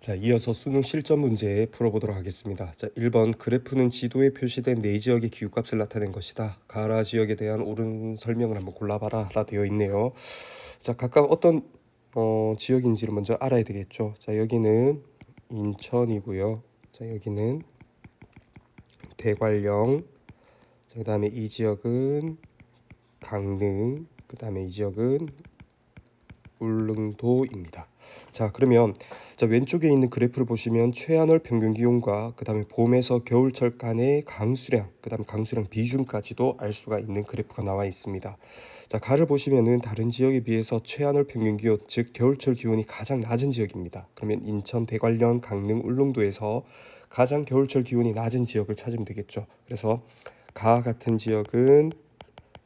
자, 이어서 수능 실전 문제 풀어보도록 하겠습니다. 자, 1번 그래프는 지도에 표시된 네 지역의 기후값을 나타낸 것이다. 가라 지역에 대한 옳은 설명을 한번 골라봐라 라 되어 있네요. 자, 각각 어떤 지역인지를 먼저 알아야 되겠죠. 자, 여기는 인천이고요. 자, 여기는 대관령. 자, 그 다음에 이 지역은 강릉. 그 다음에 이 지역은 울릉도입니다. 자, 그러면 왼쪽에 있는 그래프를 보시면 최한월 평균 기온과 그 다음에 봄에서 겨울철 간의 강수량, 그 다음에 강수량 비중까지도 알 수가 있는 그래프가 나와 있습니다. 자, 가를 보시면은 다른 지역에 비해서 최한월 평균 기온, 즉 겨울철 기온이 가장 낮은 지역입니다. 그러면 인천, 대관령, 강릉, 울릉도에서 가장 겨울철 기온이 낮은 지역을 찾으면 되겠죠. 그래서 가 같은 지역은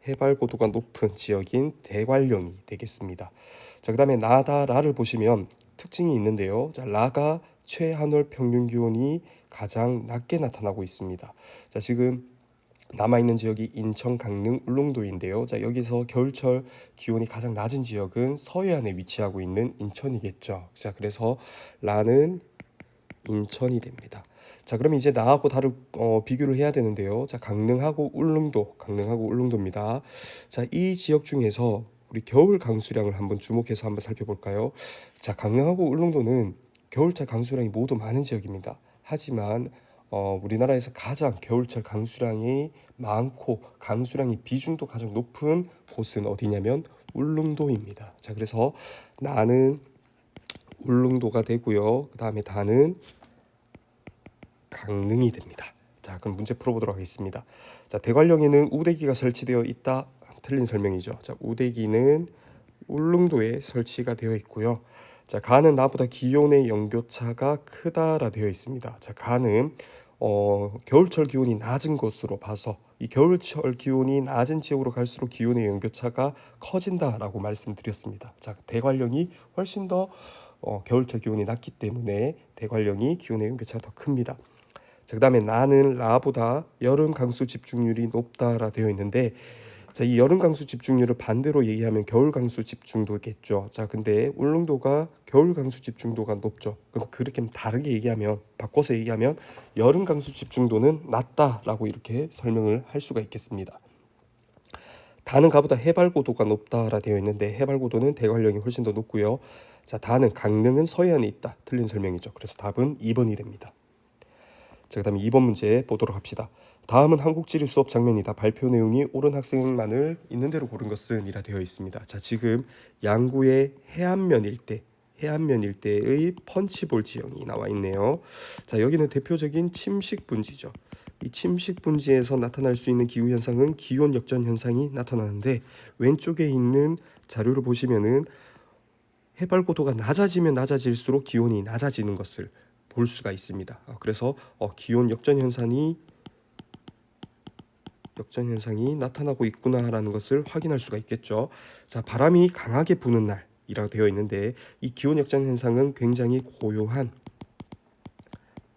해발 고도가 높은 지역인 대관령이 되겠습니다. 자, 그 다음에 나다 라를 보시면 특징이 있는데요. 자, 라가 최한월 평균 기온이 가장 낮게 나타나고 있습니다. 자, 지금 남아있는 지역이 인천, 강릉, 울릉도인데요. 자, 여기서 겨울철 기온이 가장 낮은 지역은 서해안에 위치하고 있는 인천이겠죠. 자, 그래서 라는 인천이 됩니다. 자, 그럼 이제 나하고 비교를 해야 되는데요. 자, 강릉하고 울릉도입니다. 자, 이 지역 중에서 우리 겨울 강수량을 한번 주목해서 한번 살펴볼까요? 자, 강릉하고 울릉도는 겨울철 강수량이 모두 많은 지역입니다. 하지만 우리나라에서 가장 겨울철 강수량이 많고 강수량이 비중도 가장 높은 곳은 어디냐면 울릉도입니다. 자, 그래서 나는 울릉도가 되고요. 그 다음에 다는 강릉이 됩니다. 자, 그럼 문제 풀어보도록 하겠습니다. 자, 대관령에는 우대기가 설치되어 있다. 틀린 설명이죠. 자, 우대기는 울릉도에 설치가 되어 있고요. 자, 가는 나보다 기온의 연교차가 크다라 되어 있습니다. 자, 가는 겨울철 기온이 낮은 곳으로 봐서 이 겨울철 기온이 낮은 지역으로 갈수록 기온의 연교차가 커진다라고 말씀드렸습니다. 자, 대관령이 훨씬 더 겨울철 기온이 낮기 때문에 대관령이 기온의 연교차가 더 큽니다. 자, 그 다음에 나는 라보다 여름 강수 집중률이 높다라 되어 있는데, 자, 이 여름 강수 집중률을 반대로 얘기하면 겨울 강수 집중도겠죠. 자, 근데 울릉도가 겨울 강수 집중도가 높죠. 그럼 그렇게 다르게 얘기하면, 바꿔서 얘기하면 여름 강수 집중도는 낮다라고 이렇게 설명을 할 수가 있겠습니다. 다는 가보다 해발 고도가 높다라 되어 있는데 해발 고도는 대관령이 훨씬 더 높고요. 자, 다는 강릉은 서해안에 있다. 틀린 설명이죠. 그래서 답은 2번이 됩니다. 자, 그 다음에 2번 문제 보도록 합시다. 다음은 한국지리 수업 장면이다. 발표 내용이 옳은 학생만을 있는 대로 고른 것은 이라 되어 있습니다. 자, 지금 양구의 해안면 일대의 펀치볼 지형이 나와 있네요. 자, 여기는 대표적인 침식 분지죠. 이 침식 분지에서 나타날 수 있는 기후 현상은 기온 역전 현상이 나타나는데, 왼쪽에 있는 자료를 보시면은 해발 고도가 낮아지면 낮아질수록 기온이 낮아지는 것을 볼 수가 있습니다. 그래서 기온 역전 현상이 나타나고 있구나라는 것을 확인할 수가 있겠죠. 자, 바람이 강하게 부는 날이라고 되어 있는데, 이 기온 역전 현상은 굉장히 고요한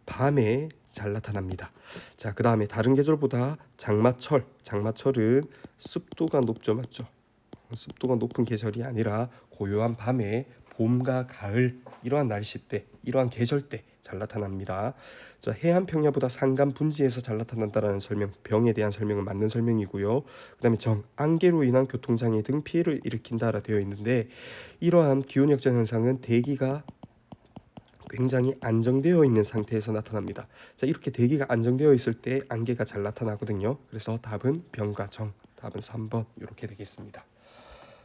밤에 잘 나타납니다. 자, 그 다음에 다른 계절보다 장마철은 습도가 높죠, 맞죠? 습도가 높은 계절이 아니라 고요한 밤에 봄과 가을, 이러한 날씨 때, 이러한 계절 때 잘 나타납니다. 자, 해안 평야보다 산간 분지에서 잘 나타난다라는 설명, 병에 대한 설명은 맞는 설명이고요. 그다음에 안개로 인한 교통장애 등 피해를 일으킨다라 되어 있는데, 이러한 기온 역전 현상은 대기가 굉장히 안정되어 있는 상태에서 나타납니다. 자, 이렇게 대기가 안정되어 있을 때 안개가 잘 나타나거든요. 그래서 답은 병과 정, 답은 3번 이렇게 되겠습니다.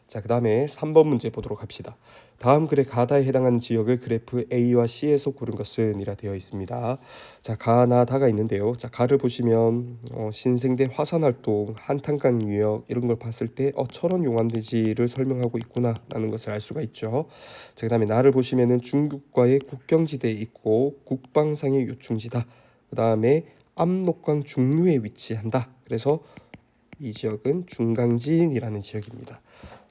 자, 그 다음에 3번 문제 보도록 합시다. 다음 글의 가다에 해당하는 지역을 그래프 A와 C에서 고른 것은 이라 되어 있습니다. 자, 가나다가 있는데요. 자, 가를 보시면 신생대 화산활동, 한탄강 유역 이런 걸 봤을 때 철원 용암대지를 설명하고 있구나 라는 것을 알 수가 있죠. 자, 그 다음에 나를 보시면은 중국과의 국경지대에 있고 국방상의 요충지다. 그 다음에 압록강 중류에 위치한다. 그래서 이 지역은 중강진이라는 지역입니다.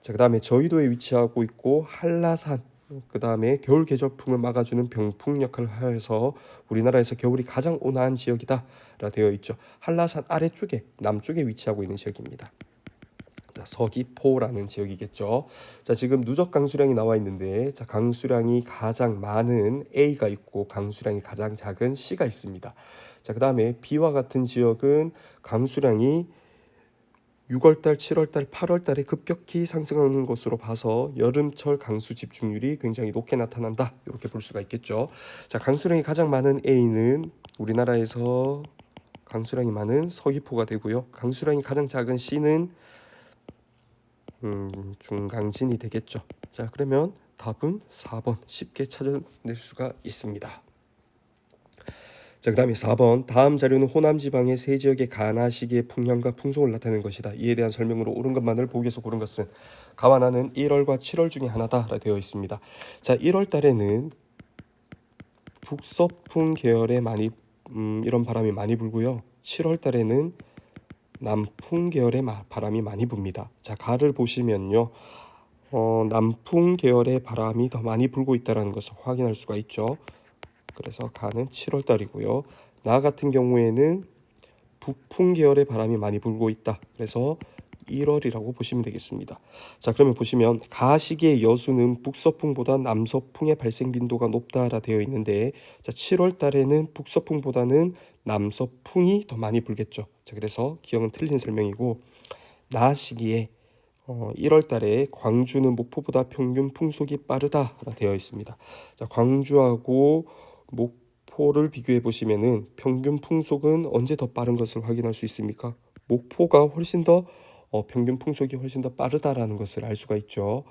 자, 그 다음에 저희도에 위치하고 있고 한라산, 그 다음에 겨울 계절풍을 막아주는 병풍 역할을 하여서 우리나라에서 겨울이 가장 온화한 지역이다 라 되어 있죠. 한라산 아래쪽에 남쪽에 위치하고 있는 지역입니다. 자, 서귀포라는 지역이겠죠. 자, 지금 누적 강수량이 나와 있는데, 자, 강수량이 가장 많은 A가 있고 강수량이 가장 작은 C가 있습니다. 자, 그다음에 B와 같은 지역은 강수량이 6월달, 7월달, 8월달에 급격히 상승하는 것으로 봐서 여름철 강수 집중률이 굉장히 높게 나타난다. 이렇게 볼 수가 있겠죠. 자, 강수량이 가장 많은 A는 우리나라에서 강수량이 많은 서귀포가 되고요. 강수량이 가장 작은 C는 중강진이 되겠죠. 자, 그러면 답은 4번 쉽게 찾아낼 수가 있습니다. 자, 그 다음에 4번 다음 자료는 호남 지방의 세 지역의 가나 시기의 풍년과 풍속을 나타내는 것이다. 이에 대한 설명으로 옳은 것만을 보기에서 고른 것은 가와 나는 1월과 7월 중에 하나다 라 되어 있습니다. 자, 1월 달에는 북서풍 계열의 이런 바람이 많이 불고요. 7월 달에는 남풍 계열의 바람이 많이 붑니다. 자, 가를 보시면요. 남풍 계열의 바람이 더 많이 불고 있다는 것을 확인할 수가 있죠. 그래서 가는 7월 달이고요. 나 같은 경우에는 북풍 계열의 바람이 많이 불고 있다. 그래서 1월이라고 보시면 되겠습니다. 자, 그러면 보시면 가 시기의 여수는 북서풍보다 남서풍의 발생 빈도가 높다라 되어 있는데, 자, 7월 달에는 북서풍보다는 남서풍이 더 많이 불겠죠. 자, 그래서 기억은 틀린 설명이고, 나 시기에 1월 달에 광주는 목포보다 평균 풍속이 빠르다라 되어 있습니다. 자, 광주하고 목포를 비교해 보시면은 평균 풍속은 언제 더 빠른 것을 확인할 수 있습니까? 목포가 훨씬 더 평균 풍속이 훨씬 더 빠르다라는 것을 알 수가 있죠.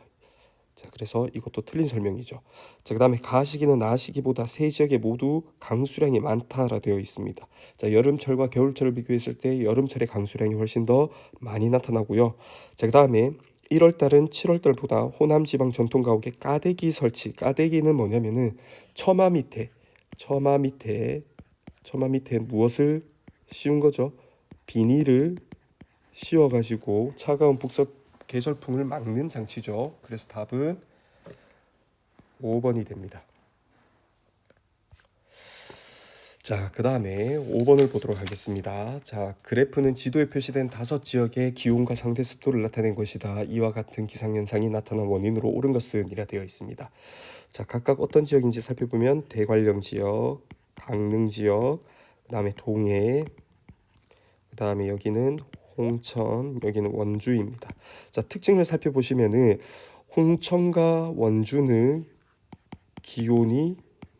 자, 그래서 이것도 틀린 설명이죠. 자, 그다음에 가 시기는 나 시기보다 세 지역에 모두 강수량이 많다라 되어 있습니다. 자, 여름철과 겨울철을 비교했을 때 여름철의 강수량이 훨씬 더 많이 나타나고요. 자, 그다음에 1월 달은 7월 달보다 호남 지방 전통 가옥에 까대기 설치. 까대기는 뭐냐면은 처마 밑에 무엇을 씌운 거죠? 비닐을 씌워 가지고 차가운 북서 계절풍을 막는 장치죠. 그래서 답은 5번이 됩니다. 자, 그 다음에 5번을 보도록 하겠습니다. 자, 그래프는 지도에 표시된 5지역의 기온과 상대 습도를 나타낸 것이다. 이와 같은 기상현상이 나타난 원인으로 옳은 것은 이라 되어 있습니다. 자, 각각 어떤 지역인지 살펴보면 대관령 지역, 강릉 지역, 그 다음에 동해, 그 다음에 여기는 홍천, 여기는 원주입니다. 자, 특징을 살펴보시면은 홍천과 원주는 기온이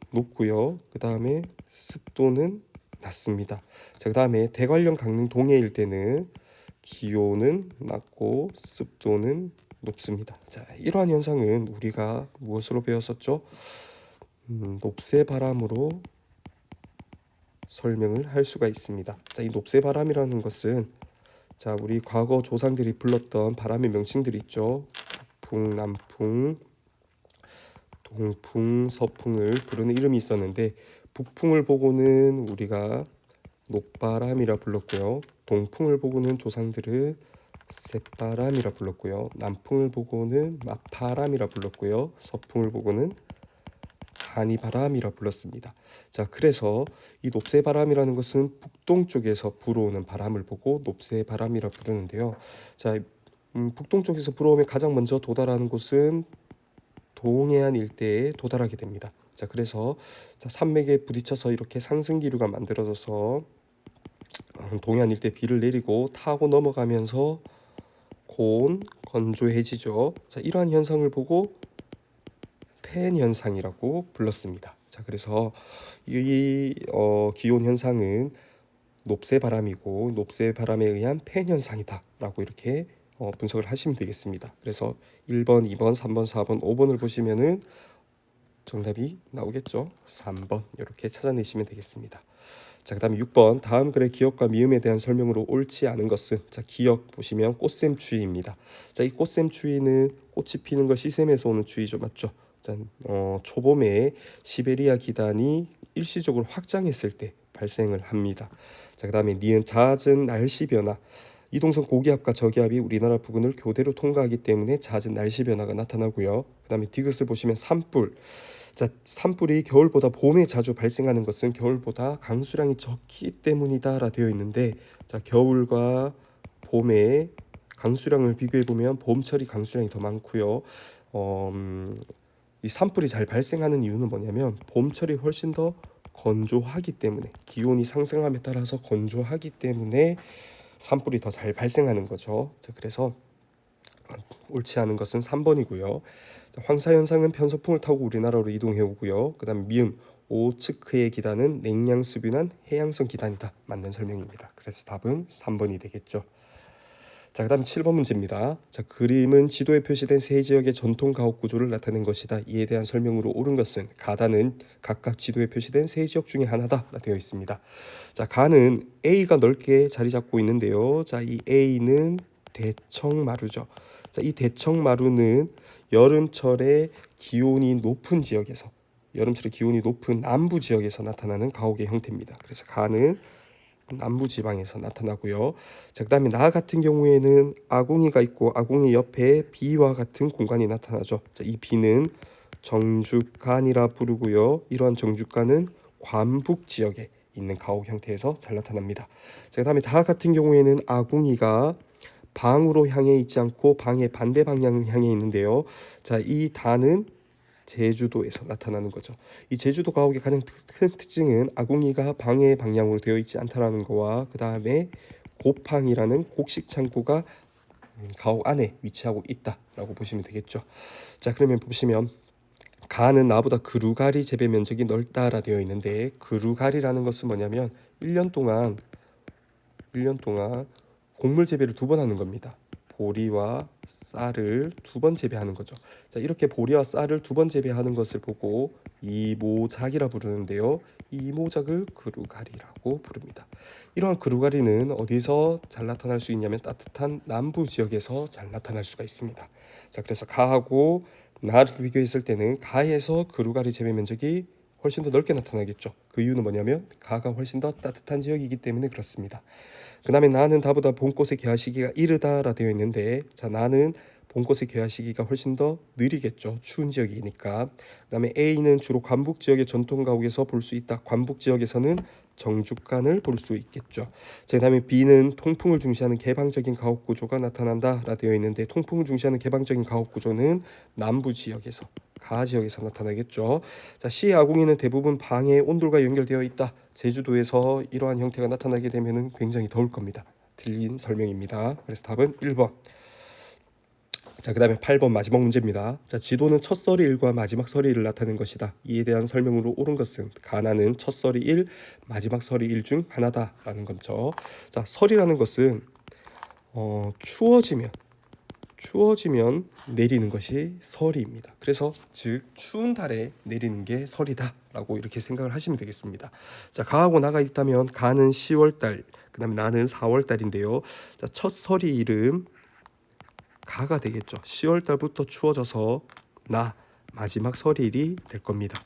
높고요. 그 다음에 습도는 낮습니다. 자, 그 다음에 대관령, 강릉, 동해일 때는 기온은 낮고 습도는 높습니다. 자, 이러한 현상은 우리가 무엇으로 배웠었죠? 높새바람으로 설명을 할 수가 있습니다. 자, 이 높새바람이라는 것은 자, 우리 과거 조상들이 불렀던 바람의 명칭들이 있죠. 북풍, 남풍, 동풍, 서풍을 부르는 이름이 있었는데, 북풍을 보고는 우리가 높바람이라 불렀고요. 동풍을 보고는 조상들은 쇳바람이라 불렀고요. 남풍을 보고는 맞바람이라 불렀고요. 서풍을 보고는 한이바람이라 불렀습니다. 자, 그래서 이 높새바람이라는 것은 북동쪽에서 불어오는 바람을 보고 높새바람이라 부르는데요. 자, 북동쪽에서 불어오면 가장 먼저 도달하는 곳은 동해안 일대에 도달하게 됩니다. 자, 그래서 자, 산맥에 부딪혀서 이렇게 상승 기류가 만들어져서 동해안 일대 비를 내리고 타고 넘어가면서 고온 건조해지죠. 자, 이러한 현상을 보고 팬 현상이라고 불렀습니다. 자, 그래서 이 기온 현상은 높새바람이고 높새바람에 의한 팬 현상이다라고 이렇게 분석을 하시면 되겠습니다. 그래서 1번, 2번, 3번, 4번, 5번을 보시면은 정답이 나오겠죠. 3번 이렇게 찾아내시면 되겠습니다. 자, 그다음에 6번 다음 글의 기역과 미음에 대한 설명으로 옳지 않은 것은 자, 기역 보시면 꽃샘추위입니다. 자, 이 꽃샘추위는 꽃이 피는 것 시샘에서 오는 추위죠, 맞죠? 자, 초봄에 시베리아 기단이 일시적으로 확장했을 때 발생을 합니다. 자, 그다음에 니은 잦은 날씨 변화. 이동성 고기압과 저기압이 우리나라 부근을 교대로 통과하기 때문에 잦은 날씨 변화가 나타나고요. 그다음에 디귿을 보시면 산불. 자, 산불이 겨울보다 봄에 자주 발생하는 것은 겨울보다 강수량이 적기 때문이다라 되어 있는데, 자, 겨울과 봄에 강수량을 비교해 보면 봄철이 강수량이 더 많고요. 이 산불이 잘 발생하는 이유는 뭐냐면 봄철이 훨씬 더 건조하기 때문에, 기온이 상승함에 따라서 건조하기 때문에 산불이 더 잘 발생하는 거죠. 자, 그래서 옳지 않은 것은 3번이고요. 황사 현상은 편서풍을 타고 우리나라로 이동해 오고요. 그다음 미음 오츠크의 기단은 냉량수변한 해양성 기단이다. 맞는 설명입니다. 그래서 답은 3번이 되겠죠. 자, 그다음 7번 문제입니다. 자, 그림은 지도에 표시된 세 지역의 전통 가옥 구조를 나타낸 것이다. 이에 대한 설명으로 옳은 것은 가다는 각각 지도에 표시된 세 지역 중에 하나다 되어 있습니다. 자, 가는 A가 넓게 자리 잡고 있는데요. 자, 이 A는 대청마루죠. 자, 이 대청마루는 여름철에 기온이 높은 지역에서, 여름철에 기온이 높은 남부 지역에서 나타나는 가옥의 형태입니다. 그래서 가는 남부 지방에서 나타나고요. 자, 그다음에 나 같은 경우에는 아궁이가 있고 아궁이 옆에 비와 같은 공간이 나타나죠. 자, 이 비는 정죽간이라 부르고요. 이러한 정죽간은 관북 지역에 있는 가옥 형태에서 잘 나타납니다. 자, 그다음에 다 같은 경우에는 아궁이가 방으로 향해 있지 않고 방의 반대 방향을 향해 있는데요. 자, 이 다는 제주도에서 나타나는 거죠. 이 제주도 가옥의 가장 큰 특징은 아궁이가 방의 방향으로 되어 있지 않다라는 거와 그 다음에 고팡이라는 곡식 창고가 가옥 안에 위치하고 있다라고 보시면 되겠죠. 자, 그러면 보시면 가는 나보다 그루가리 재배 면적이 넓다라 되어 있는데, 그루가리라는 것은 뭐냐면 1년 동안 곡물 재배를 2번 하는 겁니다. 보리와 쌀을 2번 재배하는 거죠. 자, 이렇게 보리와 쌀을 2번 재배하는 것을 보고 이모작이라 부르는데요. 이모작을 그루가리라고 부릅니다. 이러한 그루가리는 어디서 잘 나타날 수 있냐면 따뜻한 남부 지역에서 잘 나타날 수가 있습니다. 자, 그래서 가하고 나를 비교했을 때는 가에서 그루가리 재배 면적이 훨씬 더 넓게 나타나겠죠. 그 이유는 뭐냐면 가가 훨씬 더 따뜻한 지역이기 때문에 그렇습니다. 그 다음에 나는 다보다 봄꽃의 개화 시기가 이르다라 되어 있는데, 자, 나는 봄꽃의 개화 시기가 훨씬 더 느리겠죠. 추운 지역이니까. 그 다음에 A는 주로 관북 지역의 전통 가옥에서 볼 수 있다. 관북 지역에서는 정죽간을 볼 수 있겠죠. 자, 그 다음에 B는 통풍을 중시하는 개방적인 가옥 구조가 나타난다라 되어 있는데, 통풍을 중시하는 개방적인 가옥 구조는 남부 지역에서, 가 지역에서 나타나겠죠. 자, C 아궁이는 대부분 방의 온돌과 연결되어 있다. 제주도에서 이러한 형태가 나타나게 되면 굉장히 더울 겁니다. 틀린 설명입니다. 그래서 답은 1번. 자, 그 다음에 8번 마지막 문제입니다. 자, 지도는 첫 서리 1과 마지막 서리 1을 나타낸 것이다. 이에 대한 설명으로 옳은 것은 가나는 첫 서리 1, 마지막 서리 1 중 하나다라는 거죠. 자, 설이라는 것은 추워지면 내리는 것이 설이입니다. 그래서 즉 추운 달에 내리는 게 설이다라고 이렇게 생각을 하시면 되겠습니다. 자, 가하고 나가 있다면 가는 10월달, 그 다음에 나는 4월달인데요. 자, 첫 설이 이름 가가 되겠죠. 10월달부터 추워져서 나 마지막 설일이 될 겁니다.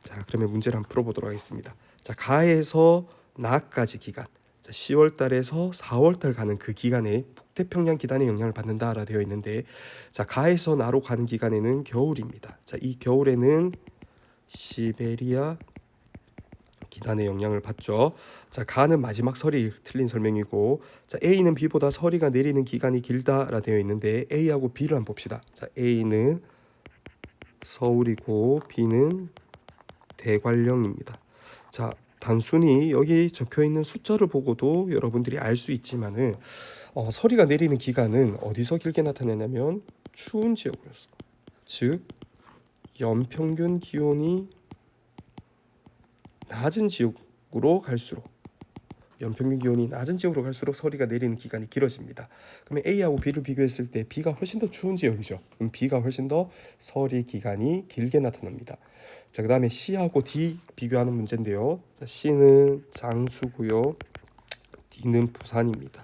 자, 그러면 문제를 한번 풀어보도록 하겠습니다. 자, 가에서 나까지 기간, 자, 10월달에서 4월달 가는 그 기간에 북태평양 기단의 영향을 받는다라 되어 있는데, 자, 가에서 나로 가는 기간에는 겨울입니다. 자, 이 겨울에는 시베리아 기단의 영향을 받죠. 자, 가는 마지막 설이 틀린 설명이고, 자, A는 B보다 서리가 내리는 기간이 길다라 되어 있는데 A하고 B를 한번 봅시다. 자, A는 서울이고 B는 대관령입니다. 자, 단순히 여기 적혀 있는 숫자를 보고도 여러분들이 알 수 있지만은 서리가 내리는 기간은 어디서 길게 나타나냐면 추운 지역으로서, 즉 연평균 기온이 낮은 지역으로 갈수록, 연평균 기온이 낮은 지역으로 갈수록 서리가 내리는 기간이 길어집니다. 그러면 A하고 B를 비교했을 때 B가 훨씬 더 추운 지역이죠. 그럼 B가 훨씬 더 서리 기간이 길게 나타납니다. 자, 그 다음에 C하고 D 비교하는 문제인데요. 자, C는 장수고요. D는 부산입니다.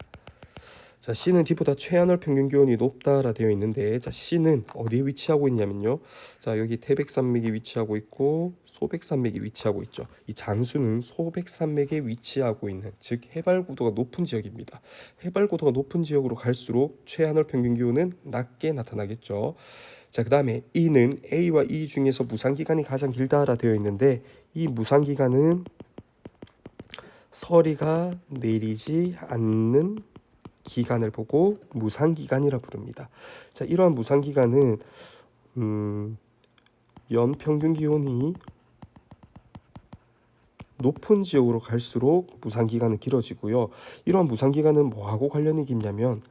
자, C는 D보다 최하늘 평균 기온이 높다라 되어 있는데, 자, C는 어디에 위치하고 있냐면요. 자, 여기 태백산맥이 위치하고 있고 소백산맥이 위치하고 있죠. 이 장수는 소백산맥에 위치하고 있는, 즉 해발 고도가 높은 지역입니다. 해발 고도가 높은 지역으로 갈수록 최하늘 평균 기온은 낮게 나타나겠죠. 자, 그 다음에 E는 A와 E 중에서 무상 기간이 가장 길다라 되어 있는데, 이 무상 기간은 서리가 내리지 않는 기간을 보고 무상기간이라 부릅니다. 자, 이러한 무상기간은 연평균 기온이 높은 지역으로 갈수록 무상기간은 길어지고요. 이러한 무상기간은 뭐하고 관련이 깊냐면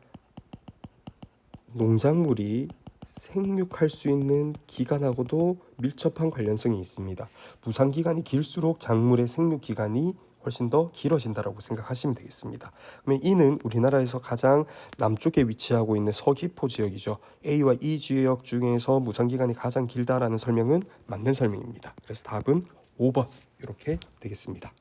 농작물이 생육할 수 있는 기간하고도 밀접한 관련성이 있습니다. 무상기간이 길수록 작물의 생육기간이 훨씬 더 길어진다라고 생각하시면 되겠습니다. 그러면 이는 우리나라에서 가장 남쪽에 위치하고 있는 서귀포 지역이죠. A와 E 지역 중에서 무상기간이 가장 길다라는 설명은 맞는 설명입니다. 그래서 답은 5번 이렇게 되겠습니다.